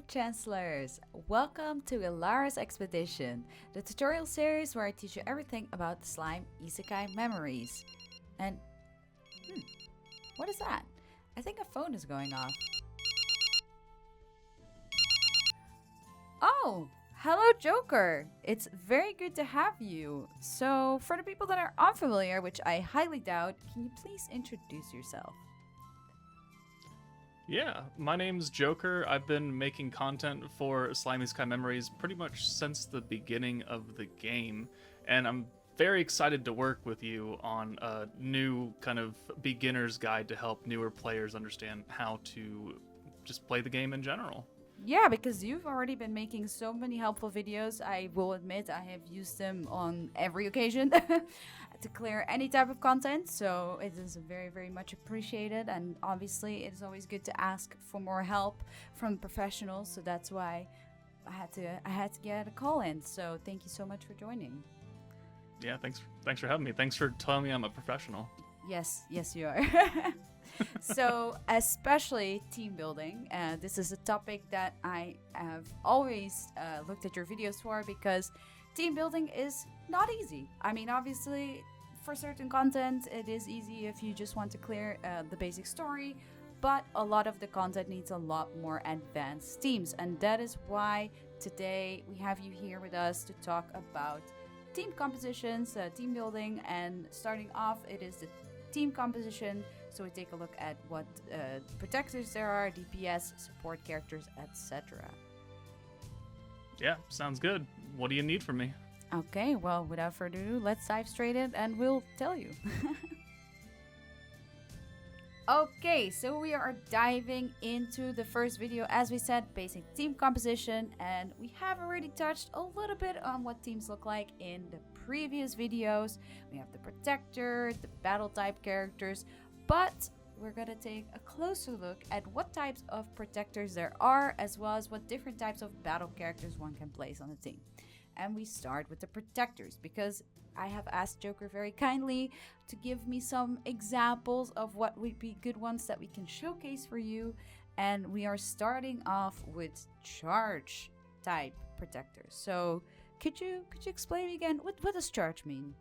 Chancellors! Welcome to Elara's Expedition, the tutorial series where I teach you everything about the Slime Isekai Memories. And, what is that? I think a phone is going off. Oh, hello Joker! It's very good to have you. So, for the people that are unfamiliar, which I highly doubt, can you please introduce yourself? Yeah, my name's Joker. I've been making content for Slime Isekai Memories pretty much since the beginning of the game, and I'm very excited to work with you on a new kind of beginner's guide to help newer players understand how to just play the game in general. Yeah, because you've already been making so many helpful videos. I will admit I have used them on every occasion to clear any type of content, so it is very, very much appreciated. And obviously, it is always good to ask for more help from professionals, so that's why I had to get a call in. So thank you so much for joining. Yeah, thanks for having me. Thanks for telling me I'm a professional. Yes, you are. So, especially team building, this is a topic that I have always looked at your videos for, because team building is not easy. I mean, obviously, for certain content, it is easy if you just want to clear the basic story, but a lot of the content needs a lot more advanced teams, and that is why today we have you here with us to talk about team compositions, team building, and starting off, it is the team composition. So we take a look at what protectors there are, DPS, support characters, etc. Yeah, sounds good. What do you need from me? Okay, well, without further ado, let's dive straight in and we'll tell you. Okay, so we are diving into the first video, as we said, basic team composition, and we have already touched a little bit on what teams look like in the previous videos. We have the protector, the battle type characters, but we're gonna take a closer look at what types of protectors there are, as well as what different types of battle characters one can place on a team. And we start with the protectors, because I have asked Joker very kindly to give me some examples of what would be good ones that we can showcase for you. And we are starting off with charge type protectors. So could you explain again, what does charge mean?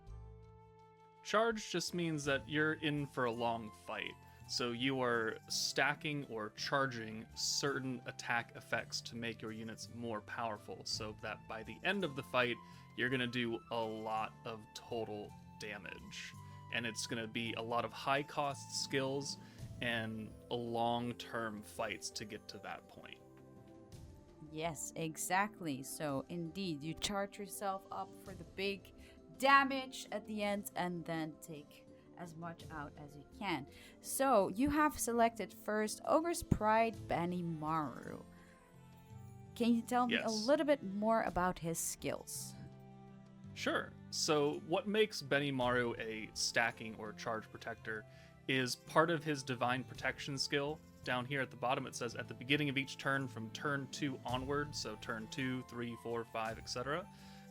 Charge just means that you're in for a long fight. So you are stacking or charging certain attack effects to make your units more powerful, so that by the end of the fight, you're going to do a lot of total damage. And it's going to be a lot of high cost skills and long-term fights to get to that point. Yes, exactly. So indeed, you charge yourself up for the big damage at the end and then take as much out as you can. So you have selected first Ogre's Pride Benimaru. Can you tell me a little bit more about his skills? Sure. So what makes Benimaru a stacking or charge protector is part of his divine protection skill. Down here at the bottom it says at the beginning of each turn from turn 2 onward, so turn 2, 3, 4, 5, etc.,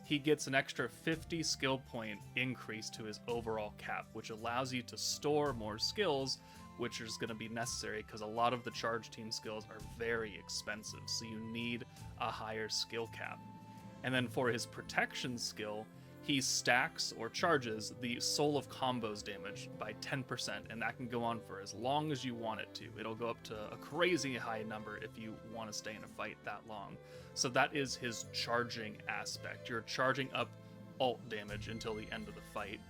he gets an extra 50 skill point increase to his overall cap, which allows you to store more skills, which is going to be necessary because a lot of the charge team skills are very expensive, so you need a higher skill cap. And then for his protection skill, he stacks or charges the Soul of Combos damage by 10%, and that can go on for as long as you want it to. It'll go up to a crazy high number if you want to stay in a fight that long. So that is his charging aspect. You're charging up ult damage until the end of the fight.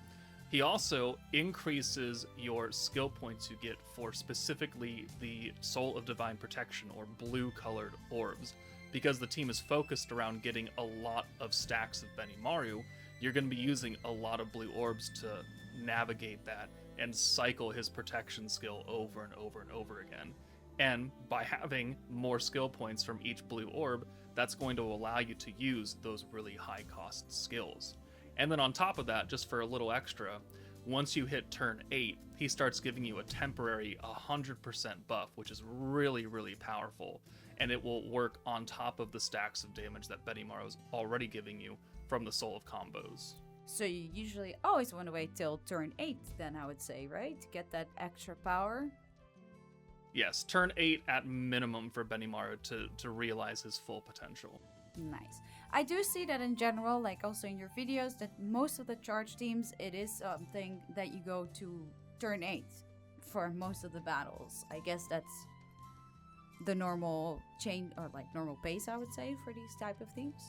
He also increases your skill points you get for specifically the Soul of Divine Protection or blue-colored orbs. Because the team is focused around getting a lot of stacks of Benimaru, you're going to be using a lot of blue orbs to navigate that and cycle his protection skill over and over and over again. And by having more skill points from each blue orb, that's going to allow you to use those really high cost skills. And then on top of that, just for a little extra, once you hit turn 8, he starts giving you a temporary 100% buff, which is really, really powerful. And it will work on top of the stacks of damage that Benimaru is already giving you from the Soul of Combos. So you usually always want to wait till turn 8, then I would say, right? To get that extra power? Yes, turn 8 at minimum for Benimaru to realize his full potential. Nice. I do see that in general, like also in your videos, that most of the charge teams, it is something that you go to turn 8 for most of the battles. I guess that's the normal chain, or like normal pace, I would say, for these type of teams.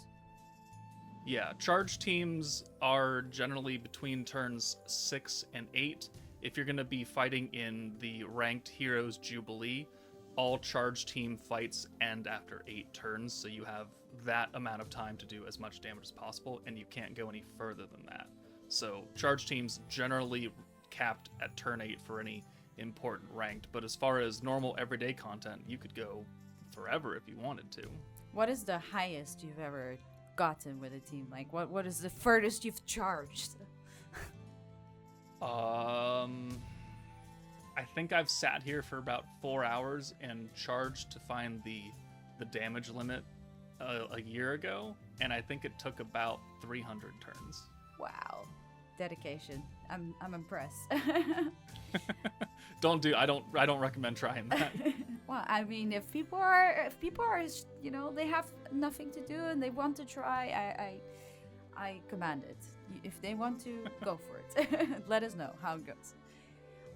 Yeah, charge teams are generally between turns 6 and 8. If you're going to be fighting in the Ranked Heroes Jubilee, all charge team fights end after 8 turns, so you have that amount of time to do as much damage as possible, and you can't go any further than that. So charge teams generally capped at turn 8 for any important ranked, but as far as normal everyday content, you could go forever if you wanted to. What is the highest you've ever gotten with a team? Like, what is the furthest you've charged? I think I've sat here for about 4 hours and charged to find the damage limit a year ago, and I think it took about 300 turns. Wow, dedication. I'm impressed. I don't recommend trying that. Well, I mean, if people are, you know, they have nothing to do and they want to try, I command it. If they want to, go for it. Let us know how it goes.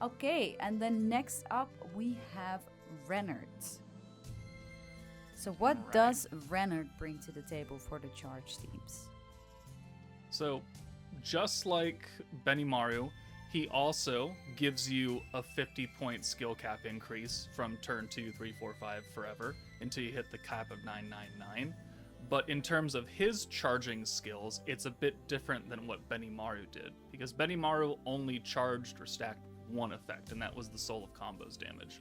Okay, and then next up we have Reincarnated. So what does Reincarnated bring to the table for the charge teams? So, just like Benimaru, he also gives you a 50-point skill cap increase from turn 2, 3, 4, 5 forever until you hit the cap of 999. But in terms of his charging skills, it's a bit different than what Benimaru did, because Benimaru only charged or stacked one effect, and that was the Soul of Combos damage.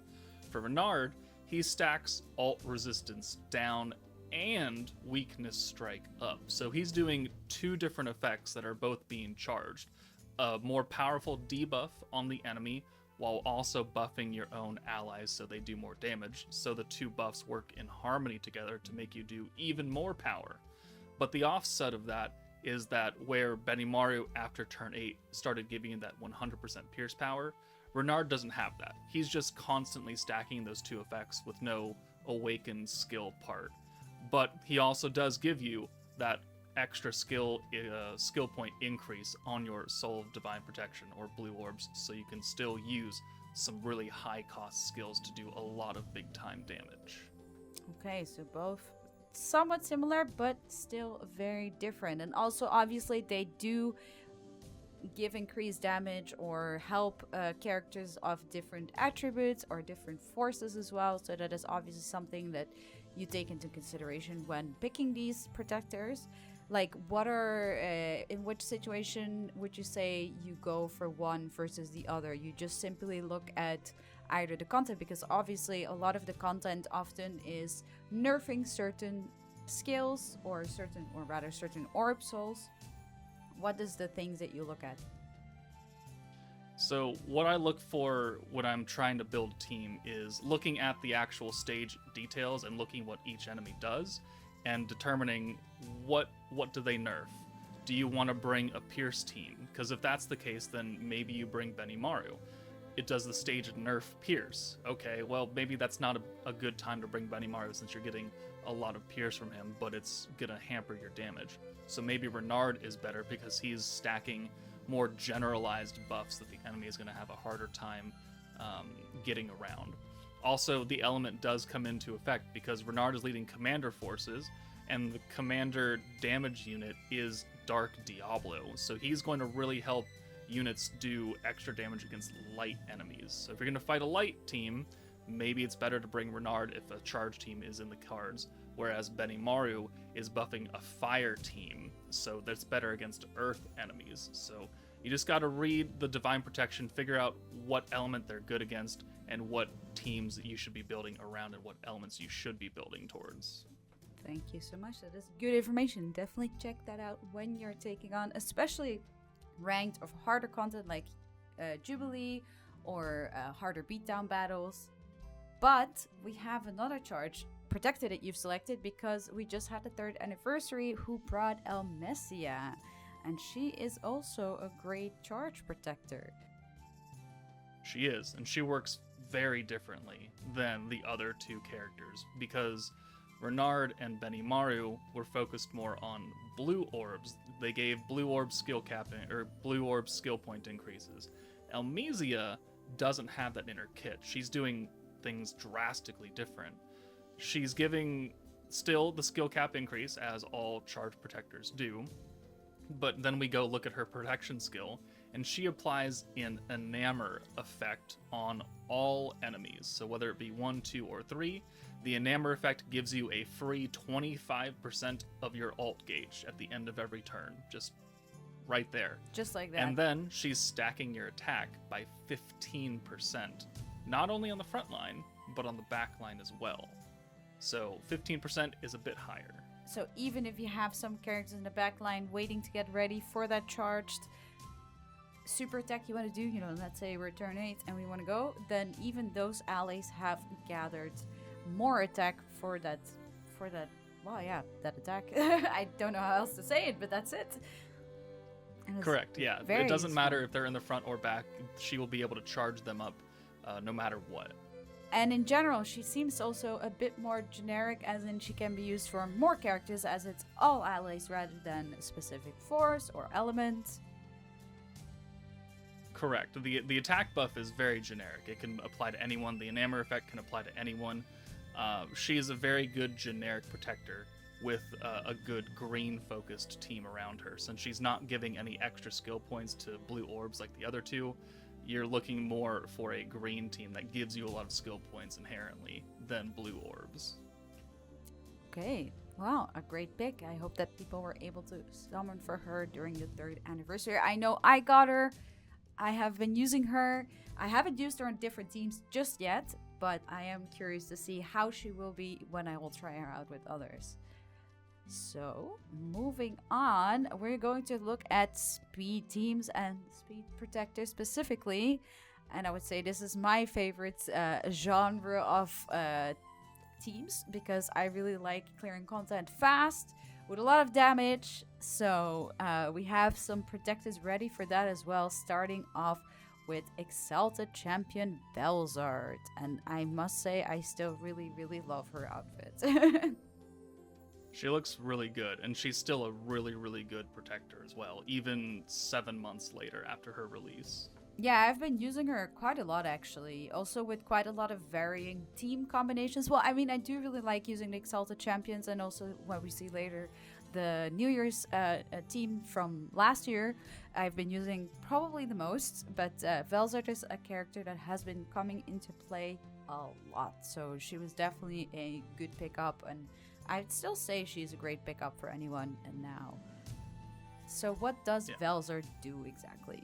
For Reincarnated, he stacks alt resistance down and weakness strike up. So he's doing 2 different effects that are both being charged. A more powerful debuff on the enemy, while also buffing your own allies so they do more damage. So the 2 buffs work in harmony together to make you do even more power. But the offset of that is that where Benimaru after turn 8 started giving you that 100% pierce power, Reincarnated doesn't have that. He's just constantly stacking those 2 effects with no awakened skill part. But he also does give you that extra skill point increase on your Soul of Divine Protection or Blue Orbs, so you can still use some really high cost skills to do a lot of big time damage. Okay, so both somewhat similar, but still very different. And also, obviously, they do give increased damage or help characters of different attributes or different forces as well. So that is obviously something that you take into consideration when picking these protectors. Like, what are, in which situation would you say you go for one versus the other? You just simply look at either the content, because obviously a lot of the content often is nerfing certain skills or certain orb souls. What is the things that you look at? So what I look for when I'm trying to build a team is looking at the actual stage details and looking what each enemy does and determining what do they nerf. Do you want to bring a Pierce team? Because if that's the case, then maybe you bring Benimaru. It does the stage nerf Pierce. Okay, well, maybe that's not a good time to bring Benimaru since you're getting a lot of Pierce from him, but it's gonna hamper your damage. So maybe Reincarnated is better because he's stacking more generalized buffs that the enemy is gonna have a harder time getting around. Also, the element does come into effect because Reincarnated is leading commander forces, and the commander damage unit is Dark Diablo, so he's going to really help units do extra damage against light enemies. So if you're going to fight a light team, maybe it's better to bring Reincarnated if a charge team is in the cards, whereas Benimaru is buffing a fire team, so that's better against earth enemies. So you just got to read the Divine Protection, figure out what element they're good against, and what teams that you should be building around and what elements you should be building towards. Thank you so much. That is good information. Definitely check that out when you're taking on, especially ranked of harder content like Jubilee or harder beatdown battles. But we have another charge protector that you've selected because we just had the 3rd anniversary who brought El Messia, and she is also a great charge protector. She is, and she works very differently than the other two characters, because Renard and Benimaru were focused more on blue orbs. They gave blue orb skill capping, or blue orb skill point increases. Elmesia doesn't have that in her kit. She's doing things drastically different. She's giving still the skill cap increase, as all charge protectors do, but then we go look at her protection skill, and she applies an enamor effect on all enemies. So whether it be 1, 2, or 3, the enamor effect gives you a free 25% of your alt gauge at the end of every turn. Just right there. Just like that. And then she's stacking your attack by 15%. Not only on the front line, but on the back line as well. So 15% is a bit higher. So even if you have some characters in the back line waiting to get ready for that charged super attack you want to do, you know, let's say we're turn 8 and we want to go, then even those allies have gathered more attack for that, well, yeah, that attack. I don't know how else to say it, but that's it. Correct, yeah. It doesn't matter if they're in the front or back, she will be able to charge them up no matter what. And in general, she seems also a bit more generic, as in she can be used for more characters, as it's all allies rather than a specific force or element. Correct. The attack buff is very generic. It can apply to anyone. The enamor effect can apply to anyone. She is a very good generic protector with a good green-focused team around her. Since she's not giving any extra skill points to blue orbs like the other two, you're looking more for a green team that gives you a lot of skill points inherently than blue orbs. Okay, wow, a great pick. I hope that people were able to summon for her during the 3rd anniversary. I know I got her. I have been using her. I haven't used her on different teams just yet, but I am curious to see how she will be when I will try her out with others. So, moving on, we're going to look at speed teams and speed protectors specifically. And I would say this is my favorite genre of teams, because I really like clearing content fast with a lot of damage. So we have some protectors ready for that as well, starting off with Exalted Champion Belzard. And I must say, I still really, really love her outfit. She looks really good, and she's still a really, really good protector as well, even 7 months later after her release. Yeah, I've been using her quite a lot, actually. Also with quite a lot of varying team combinations. Well, I mean, I do really like using the Exalted Champions, and also what we see later, the New Year's team from last year, I've been using probably the most. But Belzard is a character that has been coming into play a lot. So she was definitely a good pickup, and I'd still say she's a great pickup for anyone now. So what does Belzard do exactly?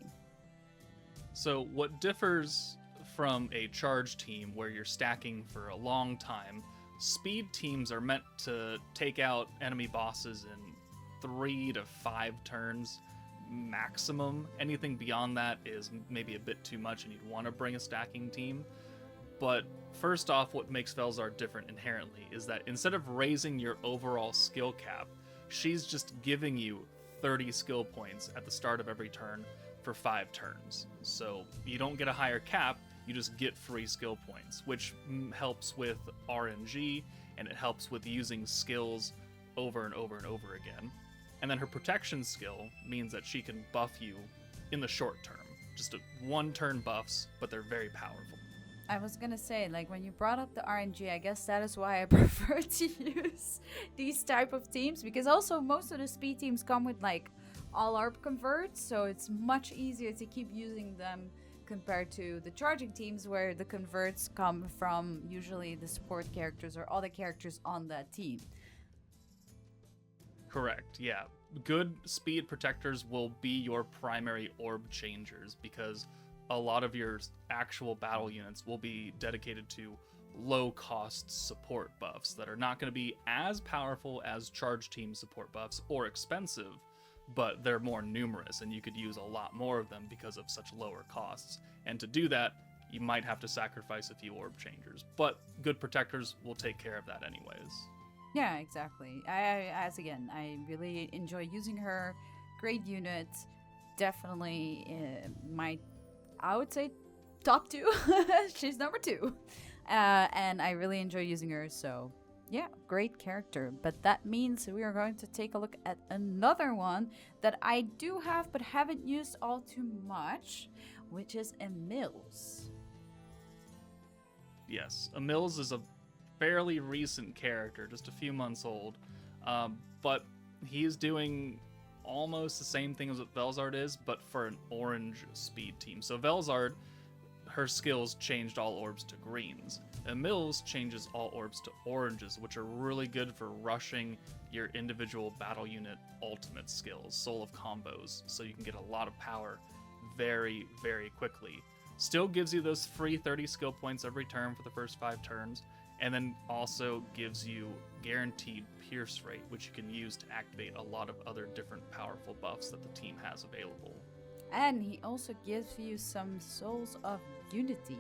So what differs from a charge team where you're stacking for a long time, speed teams are meant to take out enemy bosses in 3 to 5 turns maximum. Anything beyond that is maybe a bit too much, and you'd want to bring a stacking team. But first off, what makes Belzard different inherently is that instead of raising your overall skill cap, she's just giving you 30 skill points at the start of every turn for 5 turns. So you don't get a higher cap, you just get free skill points, which helps with RNG, and it helps with using skills over and over and over again. And then her protection skill means that she can buff you in the short term. Just 1-turn buffs, but they're very powerful. I was gonna say, like, when you brought up the RNG, I guess that is why I prefer to use these type of teams, because also most of the speed teams come with like all ARP converts, so it's much easier to keep using them compared to the charging teams, where the converts come from usually the support characters or other characters on that team. Correct, yeah. Good speed protectors will be your primary orb changers, because a lot of your actual battle units will be dedicated to low-cost support buffs that are not going to be as powerful as charge team support buffs or expensive, but they're more numerous, and you could use a lot more of them because of such lower costs. And to do that, you might have to sacrifice a few orb changers, but good protectors will take care of that anyways. Yeah, exactly. I really enjoy using her. Great unit. Definitely I would say top 2. She's number 2. And I really enjoy using her, so yeah, great character. But that means we are going to take a look at another one that I do have but haven't used all too much, which is Emils. Yes, Emils is a fairly recent character, just a few months old, but he is doing almost the same thing as what Velzard is, but for an orange speed team. So Velzard, her skills changed all orbs to greens. Emils changes all orbs to oranges, which are really good for rushing your individual battle unit ultimate skills, Soul of Combos, so you can get a lot of power very, very quickly. Still gives you those free 30 skill points every turn for the first 5 turns, and then also gives you guaranteed pierce rate, which you can use to activate a lot of other different powerful buffs that the team has available. And he also gives you some Souls of Unity,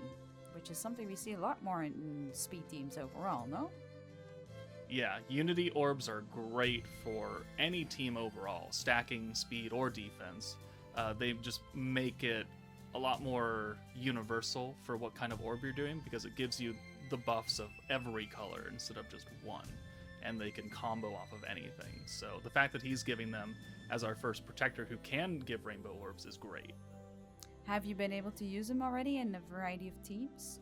which is something we see a lot more in speed teams overall, no? Yeah, Unity orbs are great for any team overall, stacking speed or defense. They just make it a lot more universal for what kind of orb you're doing, because it gives you the buffs of every color instead of just one, and they can combo off of anything. So the fact that he's giving them as our first protector who can give rainbow orbs is great. Have you been able to use him already in a variety of teams?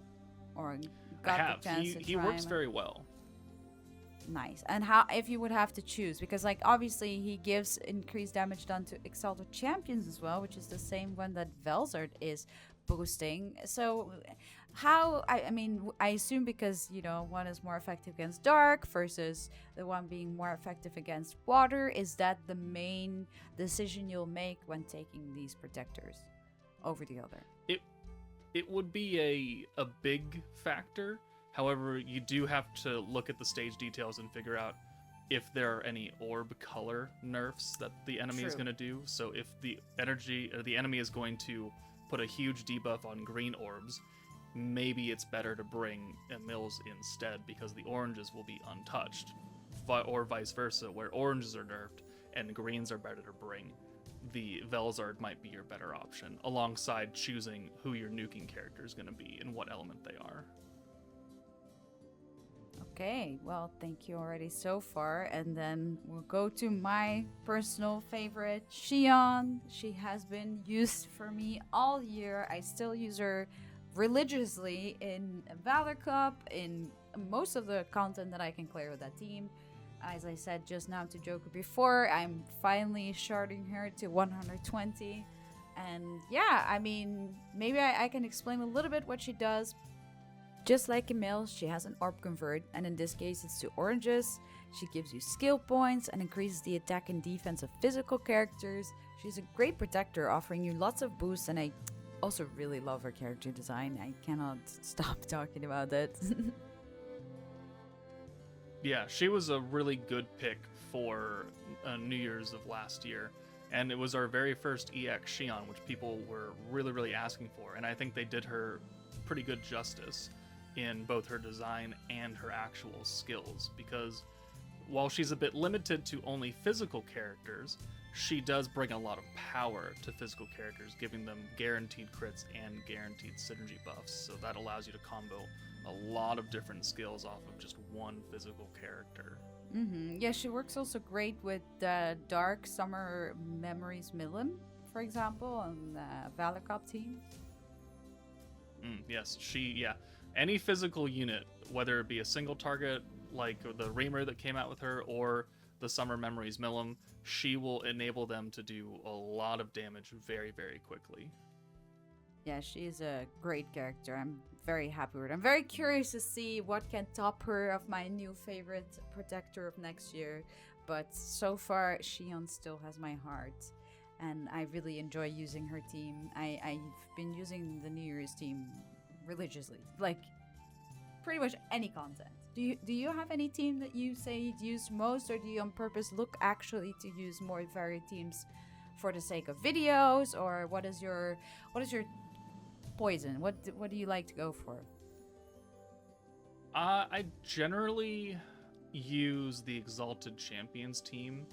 Or I got have. the chance to He try works him? very well. Nice. And how, if you would have to choose, because like obviously he gives increased damage done to Exalted Champions as well, which is the same one that Velzard is boosting. So how, I mean, I assume because, you know, one is more effective against dark versus the one being more effective against water, is that the main decision you'll make when taking these protectors over the other? It would be a big factor. However, you do have to look at the stage details and figure out if there are any orb color nerfs that the enemy is True. going to do. So if the enemy is going to put a huge debuff on green orbs, maybe it's better to bring Emils instead, because the oranges will be untouched, or vice versa, where oranges are nerfed and greens are better to bring. The Velzard might be your better option, alongside choosing who your nuking character is going to be and what element they are. Okay, well, thank you already so far. And then we'll go to my personal favorite, Xion. She has been used for me all year. I still use her religiously in Valor Cup, in most of the content that I can clear with that team. As I said just now to Joker before, I'm finally sharding her to 120. And yeah, I mean, maybe I can explain a little bit what she does. Just like Emil, she has an orb convert, and in this case it's to oranges. She gives you skill points and increases the attack and defense of physical characters. She's a great protector, offering you lots of boosts, and I also really love her character design. I cannot stop talking about it. Yeah, she was a really good pick for New Year's of last year, and it was our very first EX Xion, which people were really, really asking for, and I think they did her pretty good justice in both her design and her actual skills, because while she's a bit limited to only physical characters, she does bring a lot of power to physical characters, giving them guaranteed crits and guaranteed synergy buffs, so that allows you to combo a lot of different skills off of just one physical character. Yeah, she works also great with the Dark Summer Memories Milim, for example, on the Valor Cup team. Yes, any physical unit, whether it be a single target like the Reamer that came out with her or the Summer Memories Milim, she will enable them to do a lot of damage very, very quickly. Yeah, she's a great character. I'm very happy with her. I'm very curious to see what can top her of my new favorite protector of next year. But so far, Xion still has my heart. And I really enjoy using her team. I've been using the New Year's team religiously. Like, pretty much any content. Do you have any team that you say you'd use most, or do you on purpose look actually to use more varied teams for the sake of videos, or what is your poison? What do you like to go for? I generally use the Exalted Champions team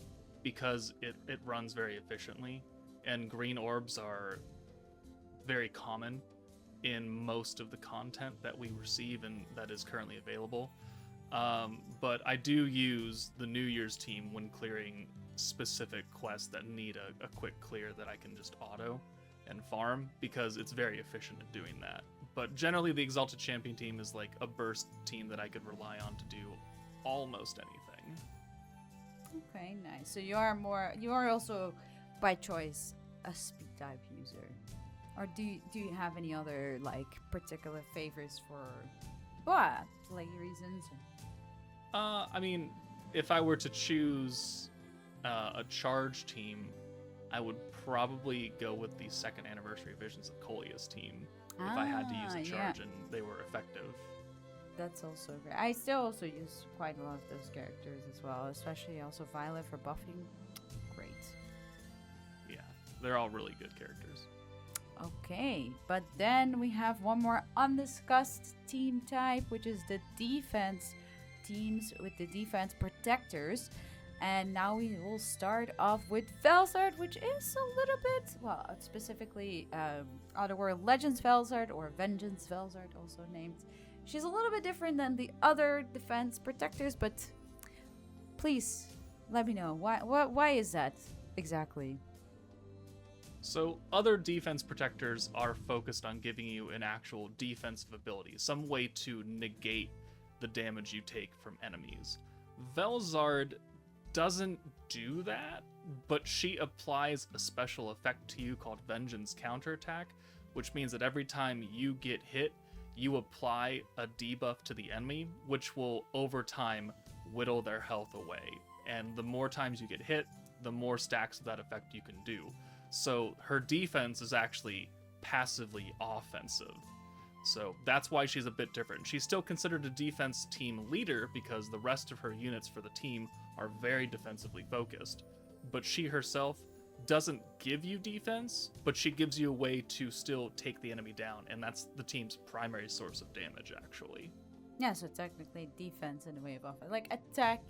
because it runs very efficiently, and green orbs are very common in most of the content that we receive and that is currently available. But I do use the New Year's team when clearing specific quests that need a quick clear that I can just auto and farm, because it's very efficient at doing that. But generally the Exalted Champion team is like a burst team that I could rely on to do almost anything. Okay, nice. So you are also by choice a speed type user, or do you have any other like particular favorites for play reasons? I mean, if I were to choose a charge team, I would probably go with the second anniversary Visions of Coleus team if I had to use a charge and they were effective. That's also great. I still also use quite a lot of those characters as well, especially also Violet for buffing. Great. Yeah, they're all really good characters. Okay, but then we have one more undiscussed team type, which is the defense teams with the defense protectors. And now we will start off with Velzard, which is a little bit, well, specifically Otherworld Legends Velzard, or Vengeance Velzard also named. She's a little bit different than the other defense protectors, but please let me know. Why is that exactly? So other defense protectors are focused on giving you an actual defensive ability, some way to negate the damage you take from enemies. Velzard doesn't do that, but she applies a special effect to you called Vengeance Counterattack, which means that every time you get hit, you apply a debuff to the enemy, which will over time whittle their health away. And the more times you get hit, the more stacks of that effect you can do. So her defense is actually passively offensive. So that's why she's a bit different. She's still considered a defense team leader because the rest of her units for the team are very defensively focused. But she herself doesn't give you defense, but she gives you a way to still take the enemy down, and that's the team's primary source of damage, actually. Yeah, so technically defense in a way of offense. Like attack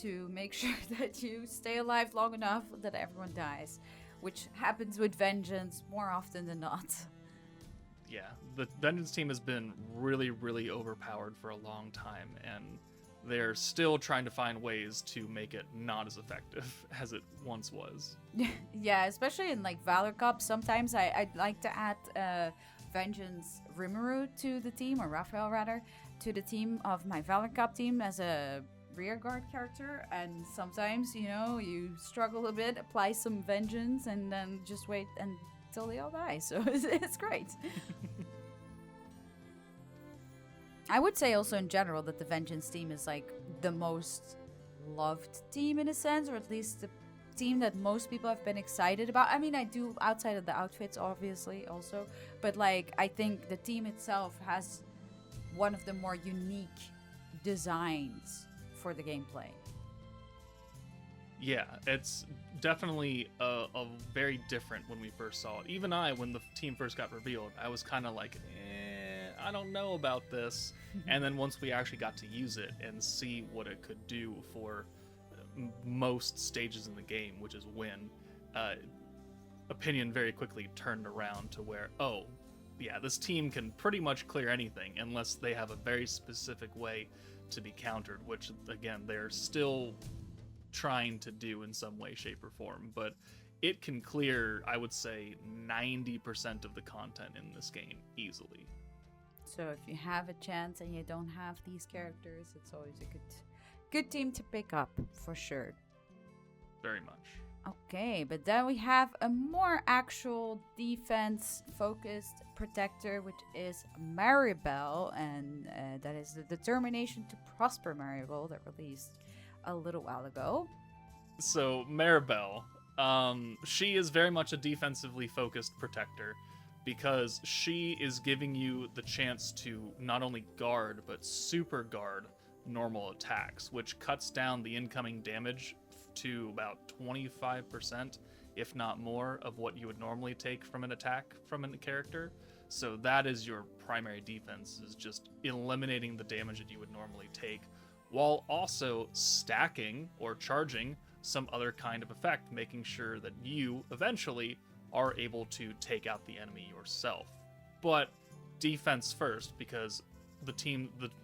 to make sure that you stay alive long enough that everyone dies, which happens with Vengeance more often than not. Yeah, the Vengeance team has been really, really overpowered for a long time, and they're still trying to find ways to make it not as effective as it once was. Yeah, especially in like Valor Cup, sometimes I'd like to add Vengeance Rimuru to the team, or Raphael rather, to the team of my Valor Cup team as a rear guard character, and sometimes, you know, you struggle a bit, apply some Vengeance, and then just wait until they all die, so it's great. I would say also in general that the Vengeance team is like the most loved team in a sense, or at least the team that most people have been excited about. I mean, I do outside of the outfits obviously also, but like I think the team itself has one of the more unique designs for the gameplay. Yeah, it's definitely a very different when we first saw it. Even when the team first got revealed, I was kind of like, I don't know about this. And then once we actually got to use it and see what it could do for most stages in the game, which is win, opinion very quickly turned around to where, oh, yeah, this team can pretty much clear anything unless they have a very specific way to be countered, which, again, they're still trying to do in some way, shape, or form. But it can clear, I would say, 90% of the content in this game easily. So if you have a chance and you don't have these characters, it's always a good team to pick up, for sure. Very much. Okay, but then we have a more actual defense-focused protector, which is Maribel, and that is the Determination to Prosper Maribel that released a little while ago. So Maribel, she is very much a defensively focused protector, because she is giving you the chance to not only guard, but super guard normal attacks, which cuts down the incoming damage to about 25%, if not more, of what you would normally take from an attack from a character. So that is your primary defense, is just eliminating the damage that you would normally take, while also stacking or charging some other kind of effect, making sure that you eventually are able to take out the enemy yourself. But defense first, because the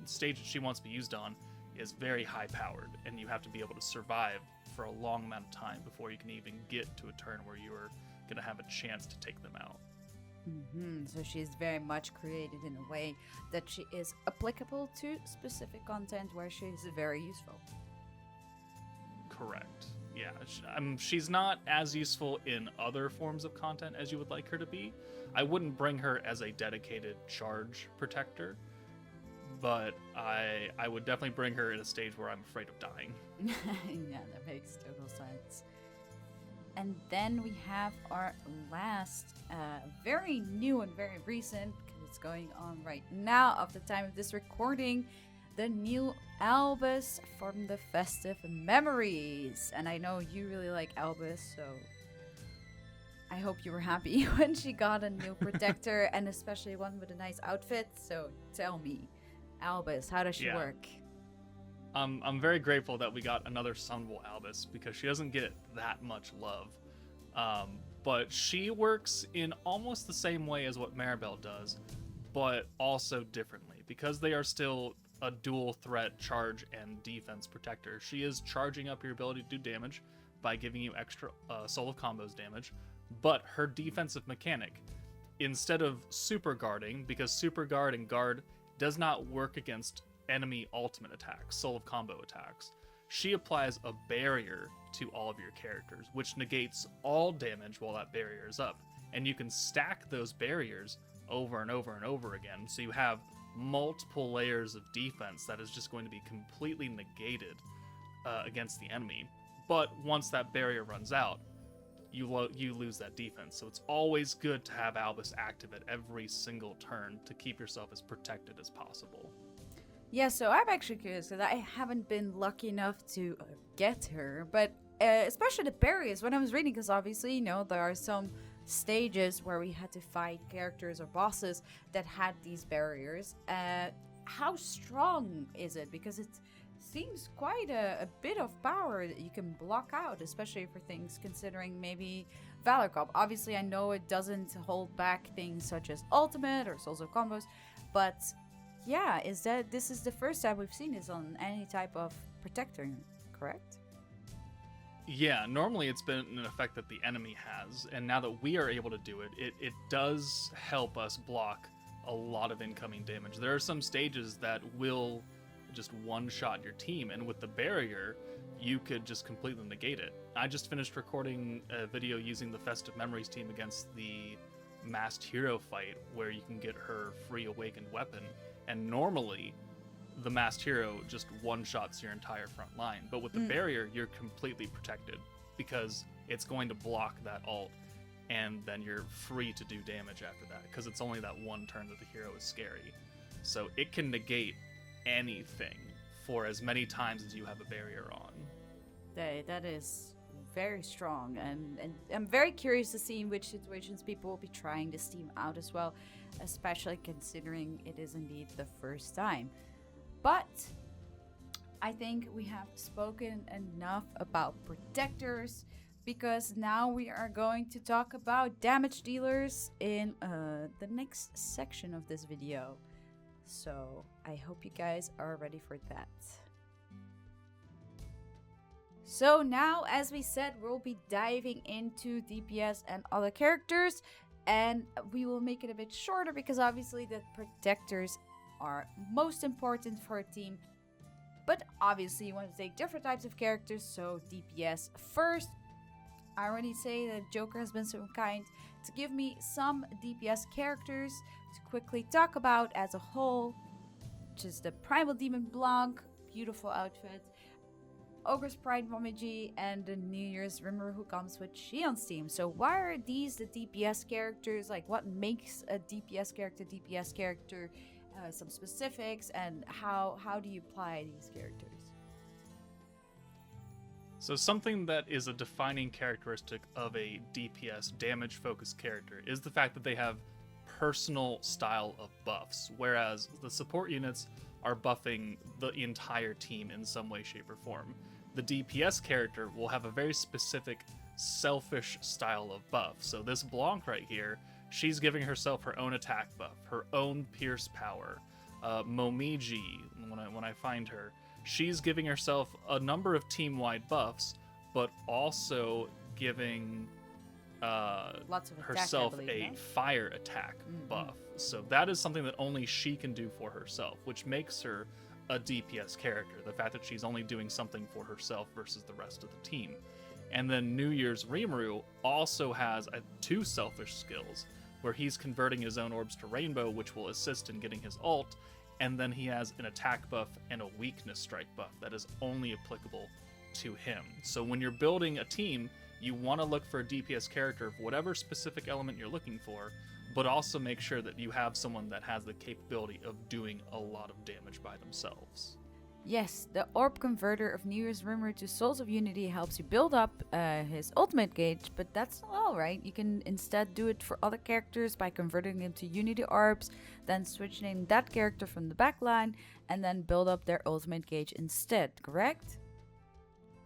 stage that she wants to be used on is very high powered, and you have to be able to survive for a long amount of time before you can even get to a turn where you are going to have a chance to take them out. So she's very much created in a way that she is applicable to specific content where she is very useful. Correct. Yeah, she's not as useful in other forms of content as you would like her to be. I wouldn't bring her as a dedicated charge protector, but I would definitely bring her at a stage where I'm afraid of dying. Yeah, that makes total sense. And then we have our last, very new and very recent, because it's going on right now of the time of this recording, the new Albus from the Festive Memories. And I know you really like Albus, so I hope you were happy when she got a new protector, and especially one with a nice outfit. So tell me, Albus, how does she work? I'm very grateful that we got another Sunwolf Albus, because she doesn't get that much love. But she works in almost the same way as what Maribel does, but also differently. Because they are still a dual threat charge and defense protector, she is charging up your ability to do damage by giving you extra Soul of Combos damage, but her defensive mechanic, instead of super guarding, because super guard and guard does not work against enemy ultimate attacks, Soul of Combo attacks, she applies a barrier to all of your characters, which negates all damage while that barrier is up. And you can stack those barriers over and over and over again, so you have multiple layers of defense that is just going to be completely negated against the enemy. But once that barrier runs out, you lose that defense. So it's always good to have Albus active at every single turn to keep yourself as protected as possible. Yeah, so I'm actually curious, because I haven't been lucky enough to get her, but especially the barriers, when I was reading, because obviously, you know, there are some stages where we had to fight characters or bosses that had these barriers. How strong is it? Because it seems quite a bit of power that you can block out, especially for things considering maybe Valor Cop. Obviously, I know it doesn't hold back things such as Ultimate or Souls of Combos, but yeah, this is the first time we've seen this on any type of protector, correct? Yeah, normally it's been an effect that the enemy has, and now that we are able to do it, it does help us block a lot of incoming damage. There are some stages that will just one-shot your team, and with the barrier, you could just completely negate it. I just finished recording a video using the Festive Memories team against the Masked Hero fight, where you can get her free awakened weapon, and normally the Masked Hero just one-shots your entire front line, but with the barrier, you're completely protected, because it's going to block that ult, and then you're free to do damage after that, because it's only that one turn that the hero is scary. So it can negate anything for as many times as you have a barrier on. That is very strong, and I'm very curious to see in which situations people will be trying this team out as well, especially considering it is indeed the first time. But I think we have spoken enough about protectors, because now we are going to talk about damage dealers in the next section of this video. So I hope you guys are ready for that. So now, as we said, we'll be diving into DPS and other characters, and we will make it a bit shorter because obviously the protectors are most important for a team. But obviously you want to take different types of characters, so DPS first. I already say that Joker has been so kind to give me some DPS characters to quickly talk about as a whole. Just the Primal Demon Blanc, beautiful outfit. Ogre's Pride Momiji, and the New Year's Rimmer who comes with Shion's team. So why are these the DPS characters? Like, what makes a DPS character? Some specifics, and how do you apply these characters? So something that is a defining characteristic of a DPS damage-focused character is the fact that they have personal style of buffs, whereas the support units are buffing the entire team in some way, shape, or form. The DPS character will have a very specific, selfish style of buff. So this Blanc right here she's giving herself her own attack buff, her own pierce power. Momiji, when I find her, she's giving herself a number of team-wide buffs, but also giving Lots of attack, herself I believe, a no? fire attack buff. So that is something that only she can do for herself, which makes her a DPS character. The fact that she's only doing something for herself versus the rest of the team. And then New Year's Rimuru also has 2 selfish skills, where he's converting his own orbs to rainbow, which will assist in getting his ult, and then he has an attack buff and a weakness strike buff that is only applicable to him. So when you're building a team, you want to look for a DPS character of whatever specific element you're looking for, but also make sure that you have someone that has the capability of doing a lot of damage by themselves. Yes, the Orb Converter of New Year's Rimuru to Souls of Unity helps you build up his ultimate gauge, but that's not all, right? You can instead do it for other characters by converting them to Unity Orbs, then switching that character from the backline, and then build up their ultimate gauge instead, correct?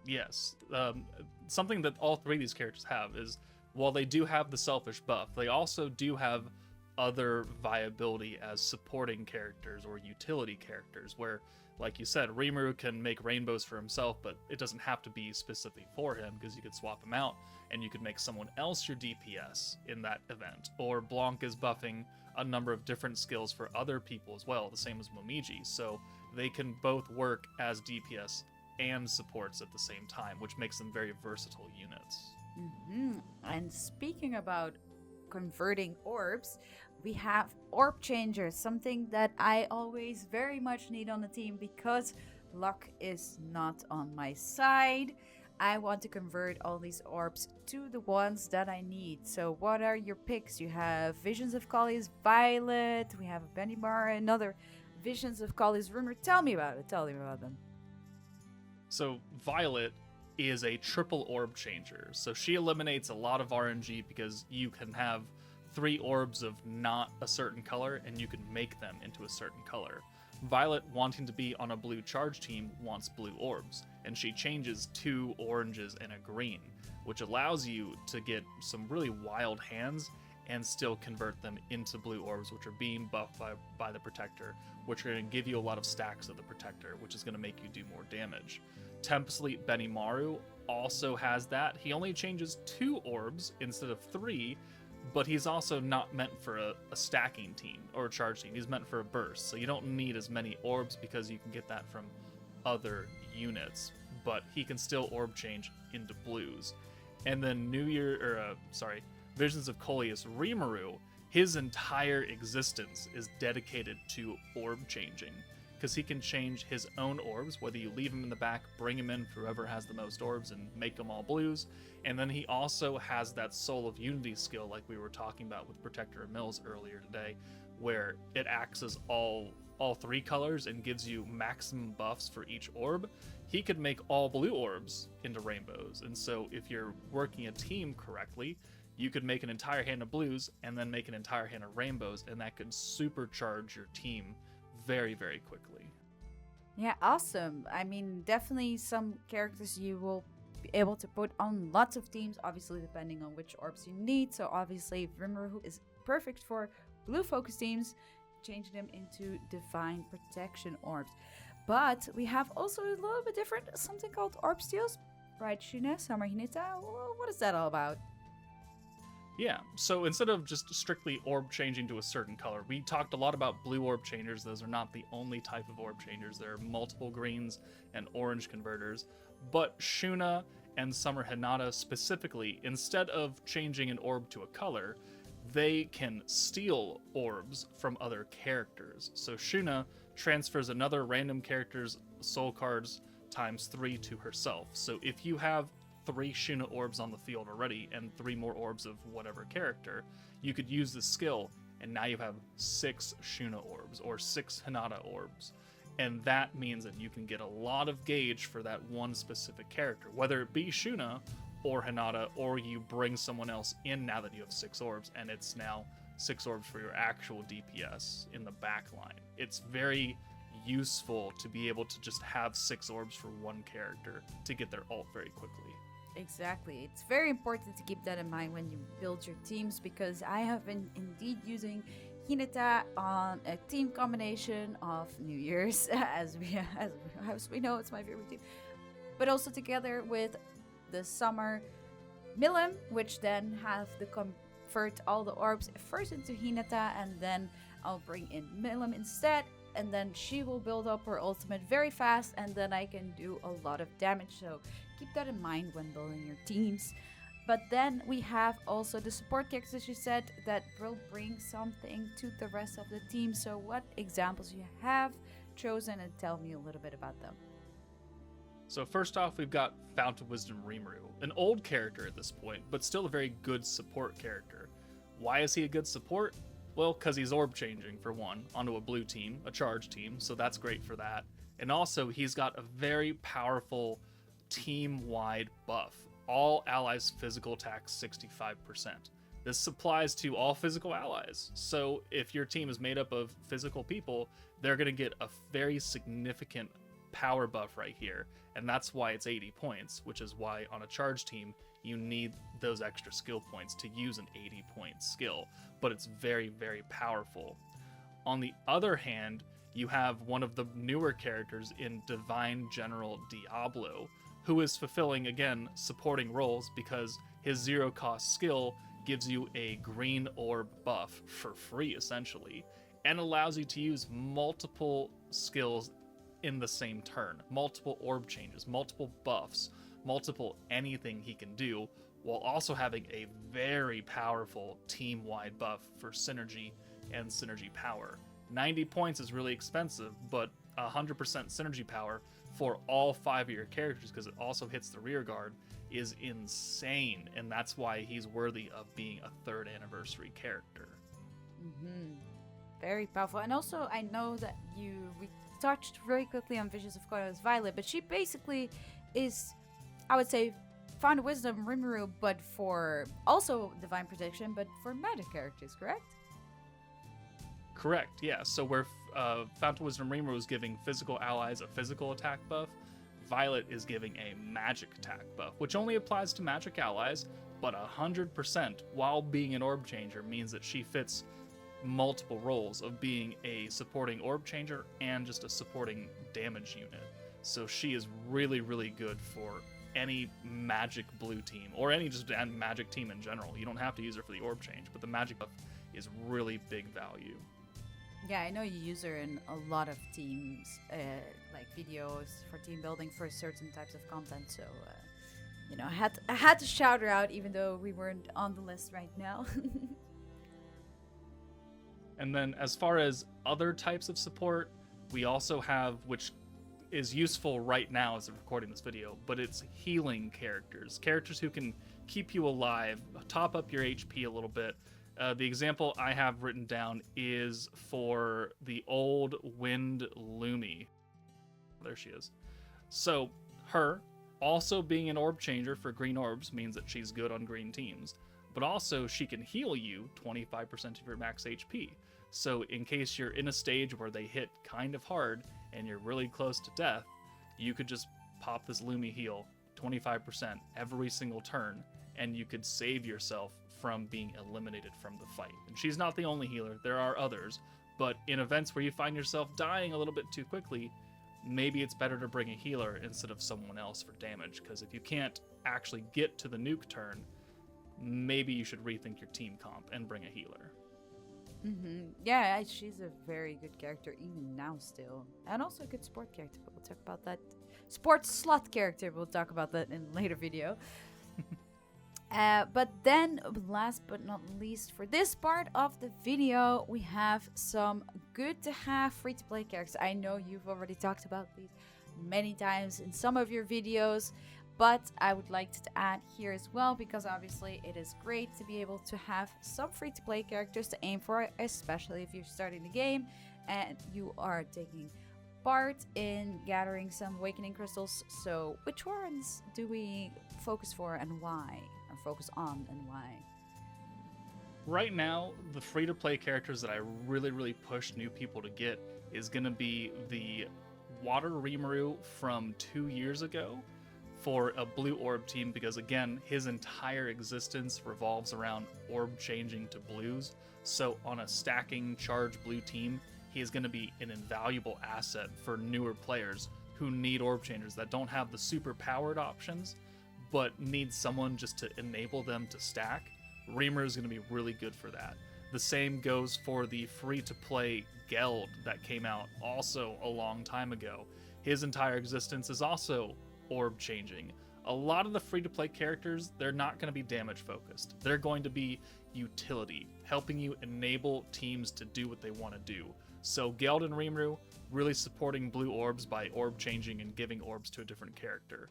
Yes. Something that all 3 of these characters have is, while they do have the selfish buff, they also do have other viability as supporting characters or utility characters, where, like you said, Rimuru can make rainbows for himself, but it doesn't have to be specific for him, because you could swap him out and you could make someone else your DPS in that event. Or Blanc is buffing a number of different skills for other people as well, the same as Momiji, so they can both work as DPS and supports at the same time, which makes them very versatile units. And speaking about converting orbs, we have orb changers, something that I always very much need on the team because luck is not on my side. I want to convert all these orbs to the ones that I need. So what are your picks? You have Visions of Kali's Violet, we have a Benimara, another Visions of Kali's Rumor. Tell me about it. Tell me about them. So Violet is a triple orb changer. So she eliminates a lot of RNG because you can have 3 orbs of not a certain color and you can make them into a certain color. Violet, wanting to be on a blue charge team, wants blue orbs, and she changes 2 oranges and a green, which allows you to get some really wild hands and still convert them into blue orbs, which are being buffed by the Protector, which are going to give you a lot of stacks of the Protector, which is going to make you do more damage. Tempest Benimaru also has that. He only changes 2 orbs instead of 3, but he's also not meant for a stacking team or a charge team. He's meant for a burst, so you don't need as many orbs because you can get that from other units, but he can still orb change into blues. And then Visions of Coleus Rimuru, his entire existence is dedicated to orb changing, because he can change his own orbs, whether you leave him in the back, bring him in for whoever has the most orbs, and make them all blues. And then he also has that Soul of Unity skill, like we were talking about with Protector of Mills earlier today, where it acts as all 3 colors and gives you maximum buffs for each orb. He could make all blue orbs into rainbows, and so if you're working a team correctly, you could make an entire hand of blues and then make an entire hand of rainbows, and that could supercharge your team very, very quickly. Yeah, awesome. I mean, definitely some characters you will be able to put on lots of teams, obviously depending on which orbs you need. So obviously Rimuru is perfect for blue focus teams, changing them into divine protection orbs. But we have also a little bit different, something called orb steals. Right, Shuna, Summer Hinata? What is that all about? Yeah, so instead of just strictly orb changing to a certain color, we talked a lot about blue orb changers. Those are not the only type of orb changers. There are multiple greens and orange converters. But Shuna and Summer Hinata specifically, instead of changing an orb to a color, they can steal orbs from other characters. So Shuna transfers another random character's soul cards times 3 to herself. So if you have 3 Shuna orbs on the field already and 3 more orbs of whatever character, you could use this skill and now you have 6 Shuna orbs or 6 Hinata orbs. And that means that you can get a lot of gauge for that one specific character, whether it be Shuna or Hinata, or you bring someone else in now that you have 6 orbs, and it's now 6 orbs for your actual DPS in the back line. It's very useful to be able to just have 6 orbs for one character to get their ult very quickly. Exactly. It's very important to keep that in mind when you build your teams, because I have been indeed using Hinata on a team combination of New Year's, as we know, it's my favorite team, but also together with the summer Milim, which then have to convert all the orbs first into Hinata, and then I'll bring in Milim instead, and then she will build up her ultimate very fast, and then I can do a lot of damage. So keep that in mind when building your teams. But then we have also the support characters, as you said, that will bring something to the rest of the team. So what examples you have chosen, and tell me a little bit about them. So first off, we've got Fountain Wisdom Rimuru, an old character at this point, but still a very good support character. Why is he a good support? Well, because he's orb changing, for one, onto a blue team, a charge team, so that's great for that. And also, he's got a very powerful team-wide buff. All allies' physical attack 65%. This applies to all physical allies. So if your team is made up of physical people, they're going to get a very significant power buff right here. And that's why it's 80 points, which is why on a charge team, you need those extra skill points to use an 80-point skill. But it's very, very powerful. On the other hand, you have one of the newer characters in Divine General Diablo, who is fulfilling, again, supporting roles because his zero-cost skill gives you a green orb buff for free, essentially, and allows you to use multiple skills in the same turn, multiple orb changes, multiple buffs, multiple anything he can do, while also having a very powerful team-wide buff for synergy and synergy power. 90 points is really expensive, but 100% synergy power for all 5 of your characters, because it also hits the rear guard, is insane, and that's why he's worthy of being a 3rd anniversary character. Very powerful. And also, I know that we touched very quickly on Visions of Koda's Violet, but she basically is, I would say, Found Wisdom Rimuru, but for also Divine Protection, but for magic characters, correct? Correct, yeah. So where Fountain Wisdom Rimuru is giving physical allies a physical attack buff, Violet is giving a magic attack buff, which only applies to magic allies, but 100% while being an orb changer means that she fits multiple roles of being a supporting orb changer and just a supporting damage unit. So she is really, really good for any magic blue team, or any just magic team in general. You don't have to use her for the orb change, but the magic buff is really big value. Yeah, I know you use her in a lot of teams, like videos for team building for certain types of content. So, I had to shout her out, even though we weren't on the list right now. And then as far as other types of support, we also have, which is useful right now as I'm recording this video, but it's healing characters. Characters who can keep you alive, top up your HP a little bit. The example I have written down is for the old Wind Lumi. There she is. So her also being an orb changer for green orbs means that she's good on green teams, but also she can heal you 25% of your max HP. So in case you're in a stage where they hit kind of hard and you're really close to death, you could just pop this Lumi heal 25% every single turn, and you could save yourself from being eliminated from the fight. And she's not the only healer, there are others, but in events where you find yourself dying a little bit too quickly, maybe it's better to bring a healer instead of someone else for damage, because if you can't actually get to the nuke turn, maybe you should rethink your team comp and bring a healer. Yeah, she's a very good character even now still, and also a good sport character, but we'll talk about that. Sports slot character, we'll talk about that in a later video. But then, last but not least, for this part of the video, we have some good to have free-to-play characters. I know you've already talked about these many times in some of your videos, but I would like to add here as well, because obviously it is great to be able to have some free-to-play characters to aim for, especially if you're starting the game and you are taking part in gathering some awakening crystals. So which ones do we focus for and why? Or focus on and why? Right now, the free-to-play characters that I really push new people to get is going to be the Water Rimuru from 2 years ago, for a blue orb team because, again, his entire existence revolves around orb changing to blues. So on a stacking charge blue team, he is going to be an invaluable asset for newer players who need orb changers that don't have the super powered options, but need someone just to enable them to stack. Reamer is going to be really good for that. The same goes for the free-to-play Geld that came out also a long time ago. His entire existence is also orb changing. A lot of the free-to-play characters, they're not going to be damage focused. They're going to be utility, helping you enable teams to do what they want to do. So Geld and Rimuru really supporting blue orbs by orb changing and giving orbs to a different character.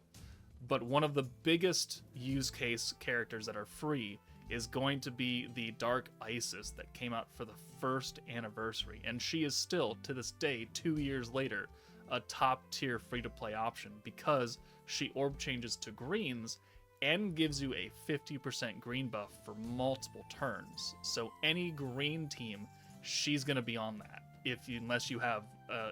But one of the biggest use case characters that are free is going to be the Dark Isis that came out for the first anniversary, and she is still, to this day, 2 years later, a top tier free-to-play option because she orb changes to greens and gives you a 50% green buff for multiple turns. So any green team, she's going to be on that, unless you have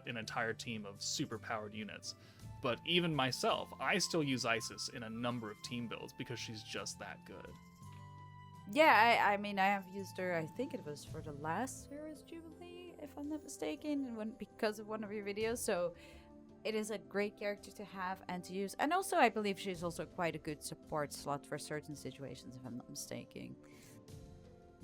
an entire team of super powered units. But even myself, I still use Isis in a number of team builds because she's just that good. Yeah, I mean, I have used her, I think it was for the last Heroes Jubilee, if I'm not mistaken, because of one of your videos, so it is a great character to have and to use. And also, I believe she's also quite a good support slot for certain situations, if I'm not mistaken.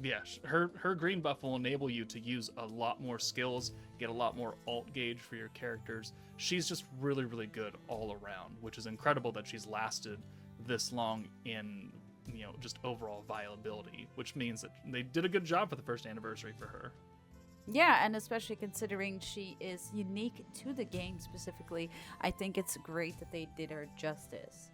Yeah, her green buff will enable you to use a lot more skills, get a lot more alt gauge for your characters. She's just really, really good all around, which is incredible that she's lasted this long in, just overall viability, which means that they did a good job for the first anniversary for her. Yeah, and especially considering she is unique to the game specifically, I think it's great that they did her justice.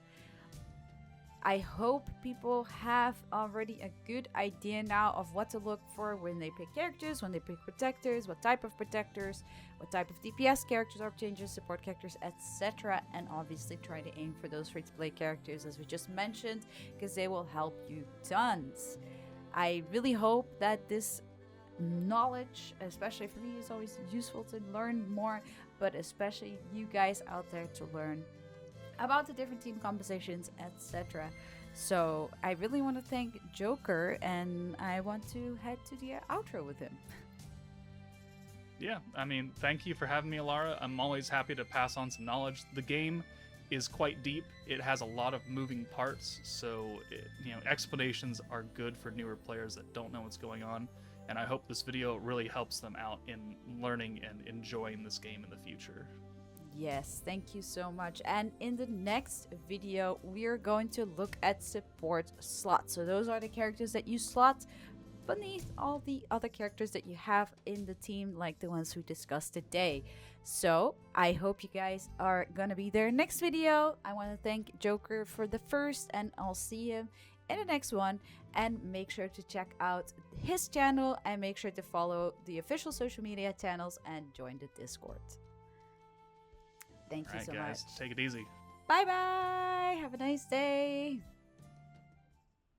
I hope people have already a good idea now of what to look for when they pick characters, when they pick protectors, what type of protectors, what type of DPS characters, orb changers, support characters, etc. And obviously try to aim for those free-to-play characters as we just mentioned, because they will help you tons. I really hope that this knowledge, especially for me, is always useful to learn more, but especially you guys out there to learn about the different team compositions, etc. So I really want to thank Joker, and I want to head to the outro with him. Yeah, I mean, thank you for having me, Elara. I'm always happy to pass on some knowledge. The game is quite deep. It has a lot of moving parts, so explanations are good for newer players that don't know what's going on. And I hope this video really helps them out in learning and enjoying this game in the future. Yes, thank you so much. And in the next video, we're going to look at support slots. So those are the characters that you slot beneath all the other characters that you have in the team, like the ones we discussed today. So I hope you guys are gonna be there next video. I want to thank Joker for the first, and I'll see him in the next one. And make sure to check out his channel, and make sure to follow the official social media channels and join the Discord. Thank you so much. Take it easy. Bye bye. Have a nice day.